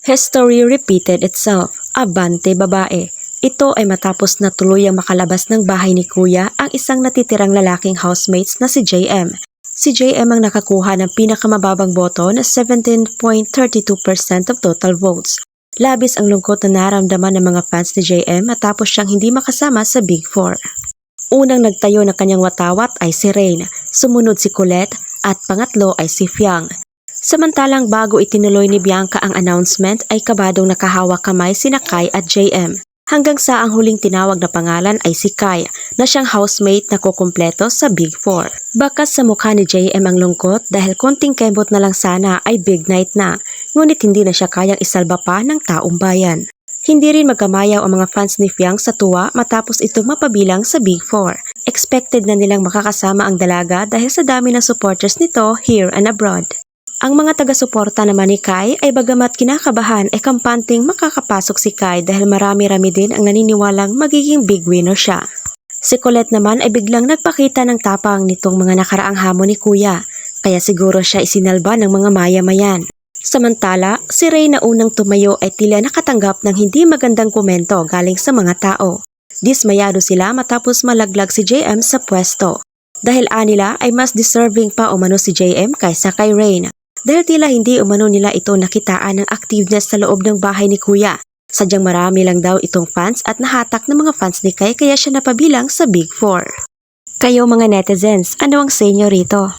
History repeated itself. Abante babae. Ito ay matapos na tuluyang makalabas ng bahay ni Kuya ang isang natitirang lalaking housemates na si JM. Si JM ang nakakuha ng pinakamababang boto na 17.32% of total votes. Labis ang lungkot na naramdaman ng mga fans ni JM matapos siyang hindi makasama sa Big Four. Unang nagtayo ng kanyang watawat ay si Rain, sumunod si Colette at pangatlo ay si Fiang. Samantalang bago itinuloy ni Bianca ang announcement ay kabadong nakahawak kamay sina Kai at JM. Hanggang sa ang huling tinawag na pangalan ay si Kai na siyang housemate na kukumpleto sa Big Four. Bakas sa mukha ni JM ang lungkot dahil konting kembot na lang sana ay big night na, ngunit hindi na siya kayang isalba pa ng taong bayan. Hindi rin magkamayaw ang mga fans ni Fiang sa tuwa matapos itong mapabilang sa Big Four. Expected na nilang makakasama ang dalaga dahil sa dami ng supporters nito here and abroad. Ang mga taga-suporta naman ni Kai ay bagamat kinakabahan ay kampanting makakapasok si Kai dahil marami-rami din ang naniniwalang magiging big winner siya. Si Colette naman ay biglang nagpakita ng tapang nitong mga nakaraang hamon ni Kuya, kaya siguro siya isinalba ng mga maya-mayan. Samantala, si Ray na unang tumayo ay tila nakatanggap ng hindi magandang komento galing sa mga tao. Dismayado sila matapos malaglag si JM sa pwesto. Dahil anila ay mas deserving pa umano si JM kaysa kay Rain. Dahil tila hindi umano nila ito nakitaan ng activeness sa loob ng bahay ni Kuya. Sadyang marami lang daw itong fans at nahatak ng mga fans ni Kai kaya siya napabilang sa Big Four. Kayo mga netizens, ano ang sa inyo rito?